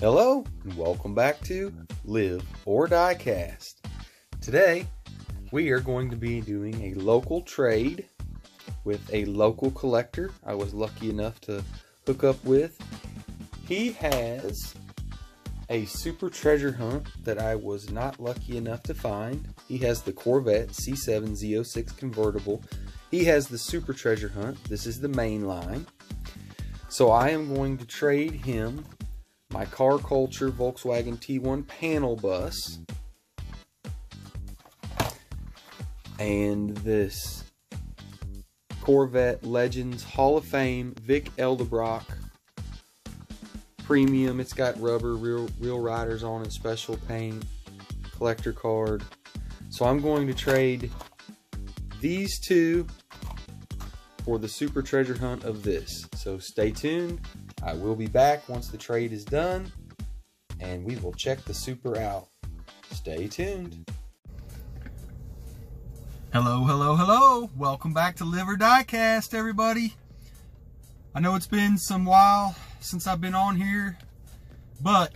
Hello, and welcome back to Live or Die Cast. Today, we are going to be doing a local trade with a local collector I was lucky enough to hook up with. He has a super treasure hunt that I was not lucky enough to find. He has the Corvette C7 Z06 convertible. He has the super treasure hunt. This is the main line. So I am going to trade him my Car Culture Volkswagen T1 panel bus and this Corvette Legends Hall of Fame Vic Edelbrock premium. It's got rubber, real riders on it, special paint, collector card. So I'm going to trade these two for the super treasure hunt of this. So stay tuned. I will be back once the trade is done, and we will check the super out. Stay tuned. Hello. Welcome back to Live or Die Cast, everybody. I know it's been some while since I've been on here, but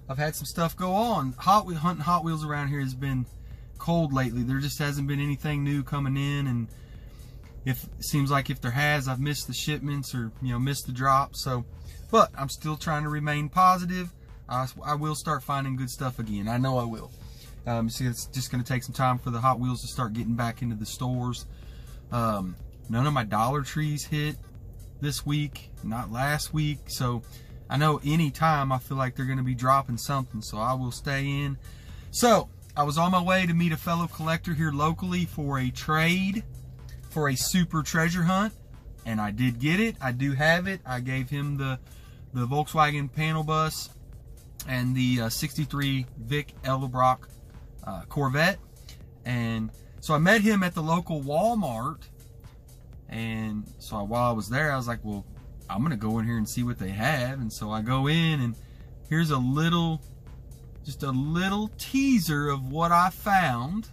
I've had some stuff go on. Hunting Hot Wheels around here has been cold lately. There just hasn't been anything new coming in, and it seems like if there has, I've missed the shipments or missed the drop. So, but I'm still trying to remain positive. I will start finding good stuff again. I know I will. See, it's just going to take some time for the Hot Wheels to start getting back into the stores. None of my Dollar Trees hit this week, not last week. So I know anytime I feel like they're going to be dropping something, so I will stay in. So I was on my way to meet a fellow collector here locally for a trade for a super treasure hunt, and I did get it. I do have it. I gave him the Volkswagen panel bus and the 63 Vic Edelbrock Corvette. And so I met him at the local Walmart, and so while I was there, I was like, well, I'm gonna go in here and see what they have. And so I go in, and here's just a little teaser of what I found,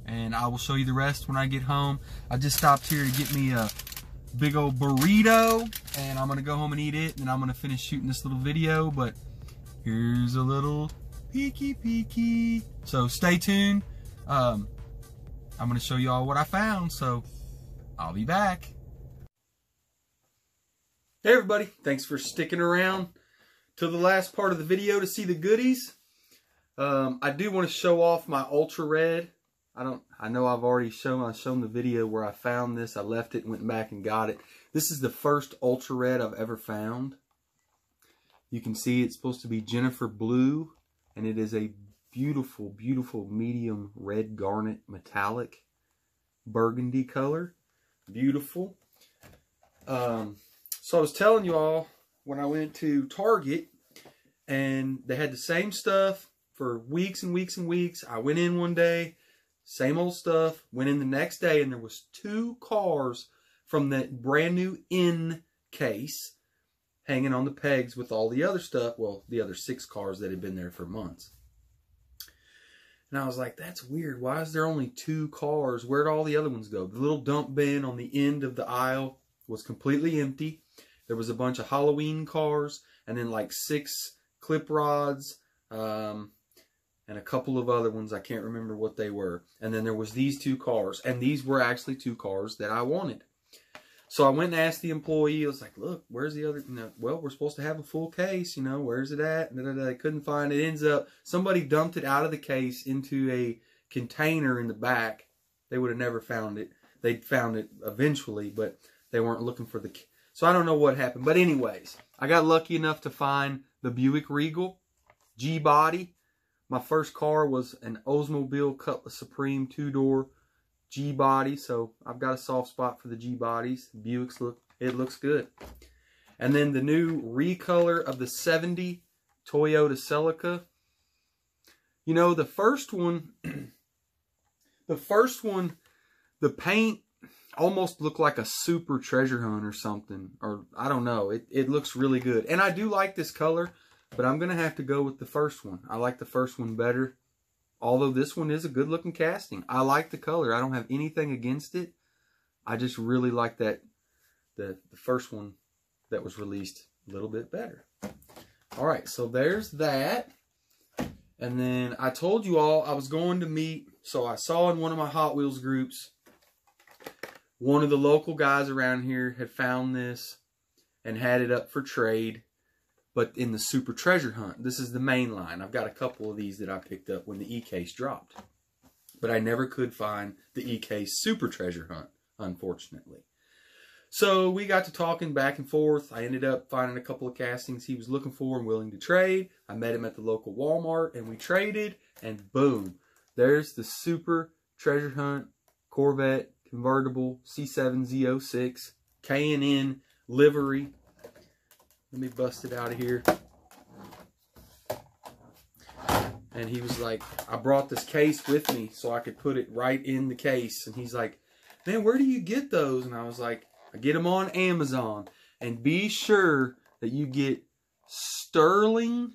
and I will show you the rest when I get home. I just stopped here to get me a big old burrito, and I'm gonna go home and eat it, and I'm gonna finish shooting this little video. But here's a little peeky. So stay tuned. I'm gonna show you all what I found, so I'll be back. Hey everybody, thanks for sticking around to the last part of the video to see the goodies. I do want to show off my Ultra Red. I know I've already shown the video where I found this. I left it and went back and got it. This is the first Ultra Red I've ever found. You can see it's supposed to be Jennifer Blue, and it is a beautiful, beautiful medium red garnet metallic burgundy color. Beautiful. So I was telling you all when I went to Target, and they had the same stuff for weeks and weeks and weeks. I went in one day, same old stuff, went in the next day, and there was 2 cars from that brand new in case hanging on the pegs with all the other stuff. Well, the other 6 cars that had been there for months. And I was like, that's weird. Why is there only 2 cars? Where'd all the other ones go? The little dump bin on the end of the aisle was completely empty. There was a bunch of Halloween cars, and then like 6 clip rods, and a couple of other ones. I can't remember what they were. And then there was these 2 cars, and these were actually 2 cars that I wanted. So I went and asked the employee. I was like, look, where's the other? Well, we're supposed to have a full case, where's it at? And I couldn't find it. Ends up, somebody dumped it out of the case into a container in the back. They would have never found it. They'd found it eventually, but they weren't looking for the. So I don't know what happened. But anyways, I got lucky enough to find the Buick Regal G-Body. My first car was an Oldsmobile Cutlass Supreme 2-door G-Body, so I've got a soft spot for the G-Bodies. Buicks looks good. And then the new recolor of the 70 Toyota Celica. The first one, the paint almost looked like a super treasure hunt or something, or I don't know. It looks really good, and I do like this color. But I'm going to have to go with the first one. I like the first one better. Although this one is a good looking casting. I like the color. I don't have anything against it. I just really like that the first one that was released a little bit better. All right, so there's that. And then I told you all I was going to meet, so I saw in one of my Hot Wheels groups, one of the local guys around here had found this and had it up for trade, but in the Super Treasure Hunt. This is the main line. I've got a couple of these that I picked up when the E-Case dropped. But I never could find the E-Case Super Treasure Hunt, unfortunately. So we got to talking back and forth. I ended up finding a couple of castings he was looking for and willing to trade. I met him at the local Walmart and we traded, and boom, there's the Super Treasure Hunt Corvette convertible C7Z06 K&N livery. Let me bust it out of here. And he was like, I brought this case with me so I could put it right in the case. And he's like, man, where do you get those? And I was like, I get them on Amazon. And be sure that you get Sterling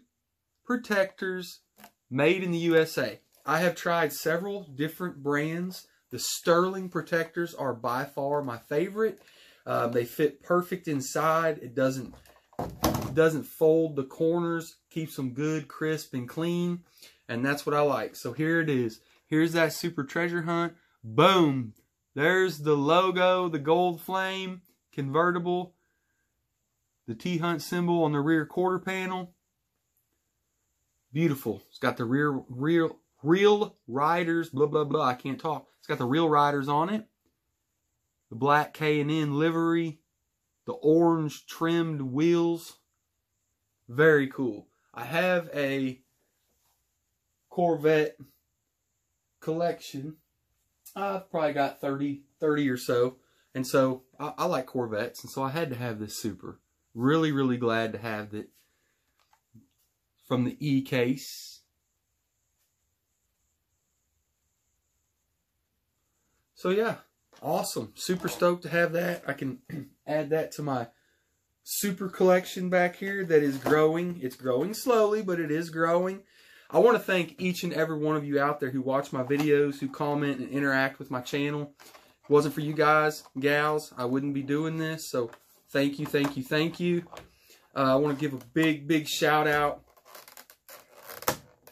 protectors made in the USA. I have tried several different brands. The Sterling protectors are by far my favorite. They fit perfect inside. It doesn't fold the corners. Keeps them good, crisp, and clean. And that's what I like. So here it is. Here's that Super Treasure Hunt. Boom. There's the logo, the gold flame, convertible, the T-Hunt symbol on the rear quarter panel. Beautiful. It's got the real riders, blah, blah, blah. I can't talk. It's got the real riders on it. The black K&N livery. The orange trimmed wheels. Very cool. I have a Corvette collection. I've probably got 30 or so. And so I like Corvettes. And so I had to have this Super. Really, really glad to have it from the E-Case. So yeah, awesome. Super stoked to have that. I can add that to my Super collection back here that is growing. It's growing slowly, but it is growing. I want to thank each and every one of you out there who watch my videos, who comment and interact with my channel. If it wasn't for you guys, gals, I wouldn't be doing this. So thank you, thank you, thank you. I want to give a big shout out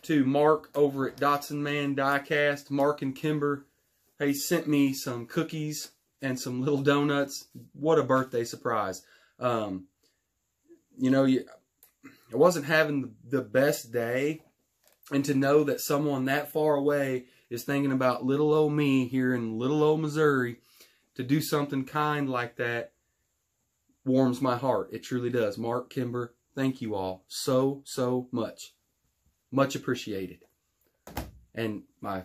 to Mark over at Dotson Man Diecast. Mark and Kimber, they sent me some cookies and some little donuts. What a birthday surprise. You know, I wasn't having the best day. And to know that someone that far away is thinking about little old me here in little old Missouri, to do something kind like that warms my heart. It truly does. Mark, Kimber, thank you all so much. Much appreciated. And I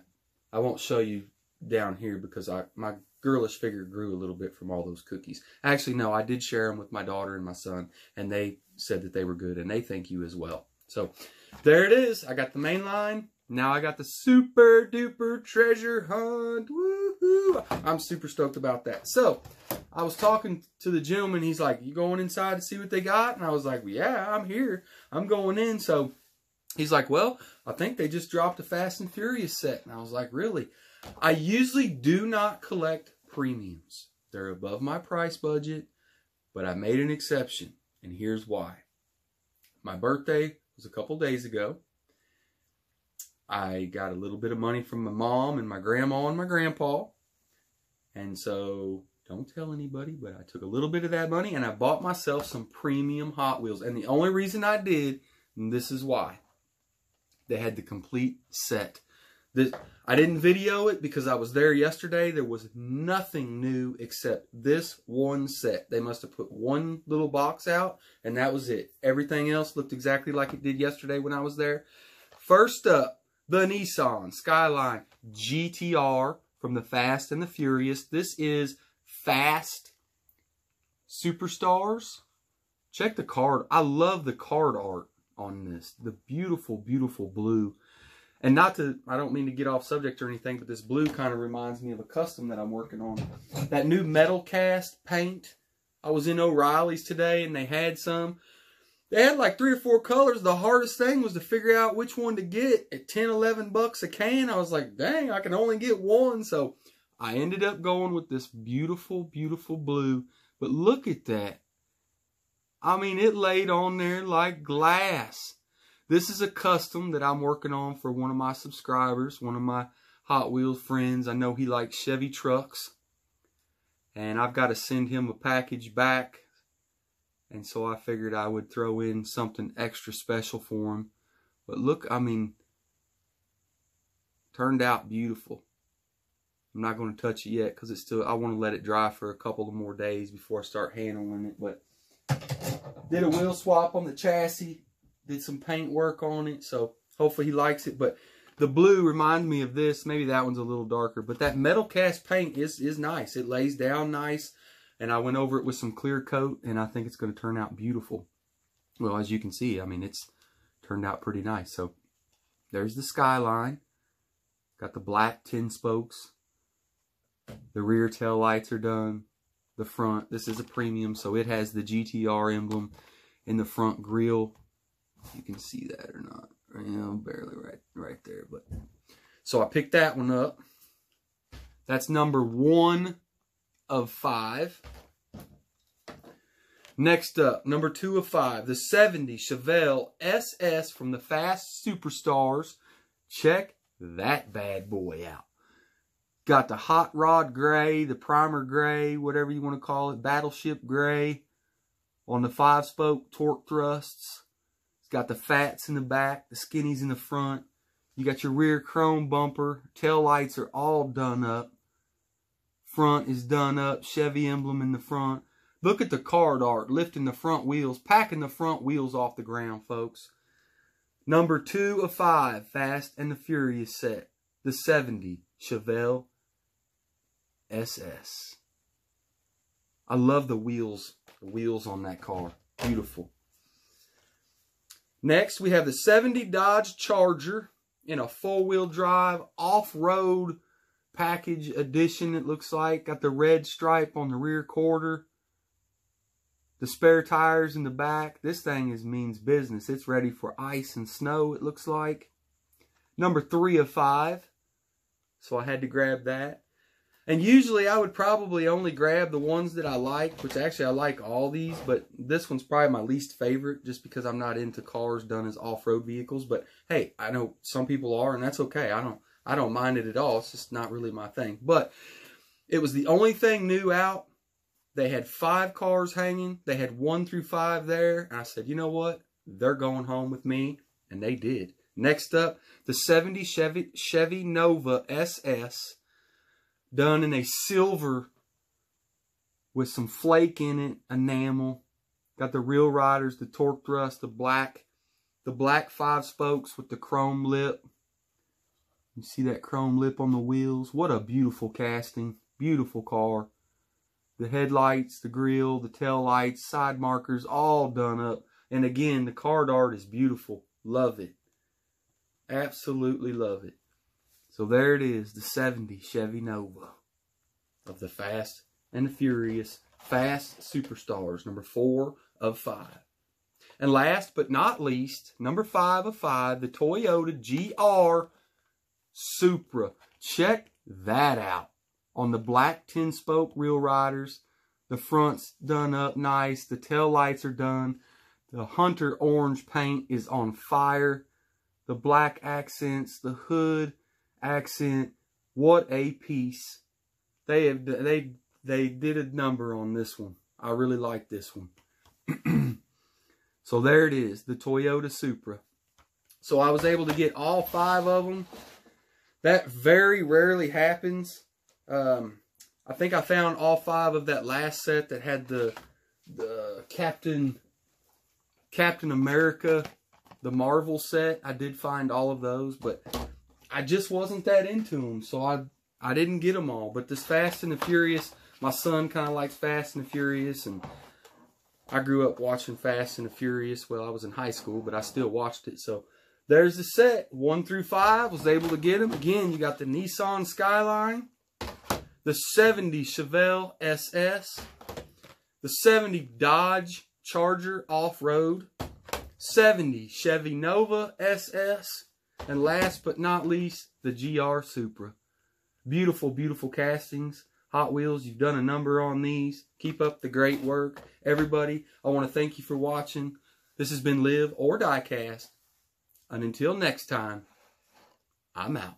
won't show you down here because my girlish figure grew a little bit from all those cookies. Actually, no, I did share them with my daughter and my son, and they said that they were good, and they thank you as well. So there it is. I got the main line. Now I got the Super Duper Treasure Hunt. Woohoo! I'm super stoked about that. So I was talking to the gentleman. He's like, you going inside to see what they got? And I was like, well, yeah, I'm here. I'm going in. So he's like, well, I think they just dropped a Fast and Furious set. And I was like, really? I usually do not collect premiums. They're above my price budget, but I made an exception. And here's why. My birthday was a couple days ago. I got a little bit of money from my mom and my grandma and my grandpa. And so, don't tell anybody, but I took a little bit of that money and I bought myself some premium Hot Wheels. And the only reason I did, and this is why, they had the complete set. I didn't video it because I was there yesterday. There was nothing new except this one set. They must have put one little box out, and that was it. Everything else looked exactly like it did yesterday when I was there. First up, the Nissan Skyline GTR from the Fast and the Furious. This is Fast Superstars. Check the card. I love the card art on this. The beautiful, beautiful blue. And I don't mean to get off subject or anything, but this blue kind of reminds me of a custom that I'm working on. That new metal cast paint. I was in O'Reilly's today and they had some. They had like 3 or 4 colors. The hardest thing was to figure out which one to get at 10, 11 bucks a can. I was like, dang, I can only get one. So I ended up going with this beautiful, beautiful blue. But look at that. I mean, it laid on there like glass. This is a custom that I'm working on for one of my subscribers, one of my Hot Wheels friends. I know he likes Chevy trucks. And I've got to send him a package back. And so I figured I would throw in something extra special for him. But look, I mean, turned out beautiful. I'm not going to touch it yet because I want to let it dry for a couple of more days before I start handling it. But did a wheel swap on the chassis. Did some paint work on it. So hopefully he likes it. But the blue reminds me of this. Maybe that one's a little darker. But that metal cast paint is nice. It lays down nice. And I went over it with some clear coat. And I think it's going to turn out beautiful. Well, as you can see, I mean, it's turned out pretty nice. So there's the Skyline. Got the black 10 spokes. The rear tail lights are done. The front, this is a premium, so it has the GTR emblem in the front grille. You can see that or not. You know, barely right there. But so I picked that one up. That's number 1 of 5. Next up, number 2 of 5, the 70 Chevelle SS from the Fast Superstars. Check that bad boy out. Got the hot rod gray, the primer gray, whatever you want to call it, battleship gray on the 5-spoke torque thrusts. It's got the fats in the back, the skinnies in the front. You got your rear chrome bumper. Tail lights are all done up. Front is done up. Chevy emblem in the front. Look at the card art, lifting the front wheels, packing the front wheels off the ground, folks. Number 2 of 5, Fast and the Furious set. The 70 Chevelle SS. I love the wheels on that car. Beautiful. Next, we have the 70 Dodge Charger in a 4-wheel drive off-road package edition, it looks like. Got the red stripe on the rear quarter. The spare tires in the back. This thing means business. It's ready for ice and snow, it looks like. Number 3 of 5. So I had to grab that. And usually I would probably only grab the ones that I like, which actually I like all these, but this one's probably my least favorite just because I'm not into cars done as off-road vehicles. But hey, I know some people are, and that's okay. I don't mind it at all. It's just not really my thing. But it was the only thing new out. They had 5 cars hanging. They had 1 through 5 there. And I said, you know what? They're going home with me. And they did. Next up, the 70 Chevy Nova SS. Done in a silver with some flake in it, enamel. Got the Real Riders, the torque thrust, the black 5 spokes with the chrome lip. You see that chrome lip on the wheels? What a beautiful casting. Beautiful car. The headlights, the grille, the tail lights, side markers, all done up. And again, the card art is beautiful. Love it. Absolutely love it. So there it is, the 70 Chevy Nova of the Fast and the Furious Fast Superstars, number 4 of 5. And last but not least, number 5 of 5, the Toyota GR Supra. Check that out. On the black 10-spoke Real Riders, the front's done up nice, the tail lights are done, the Hunter orange paint is on fire, the black accents, the hood accent, what a piece. They did a number on this one. I really like this one. So there it is, the Toyota Supra. So I was able to get all 5 of them. That very rarely happens. I think I found all 5 of that last set that had the Captain America, the Marvel set. I did find all of those, but I just wasn't that into them, so I didn't get them all. But this Fast and the Furious, my son kind of likes Fast and the Furious, and I grew up watching Fast and the Furious. Well, I was in high school, but I still watched it. So there's the set, 1 through 5. Was able to get them. Again, you got the Nissan Skyline, the 70 Chevelle SS, the 70 Dodge Charger Off-Road, 70 Chevy Nova SS, and last but not least, the GR Supra. Beautiful, beautiful castings. Hot Wheels, you've done a number on these. Keep up the great work. Everybody, I want to thank you for watching. This has been Live or Die Cast. And until next time, I'm out.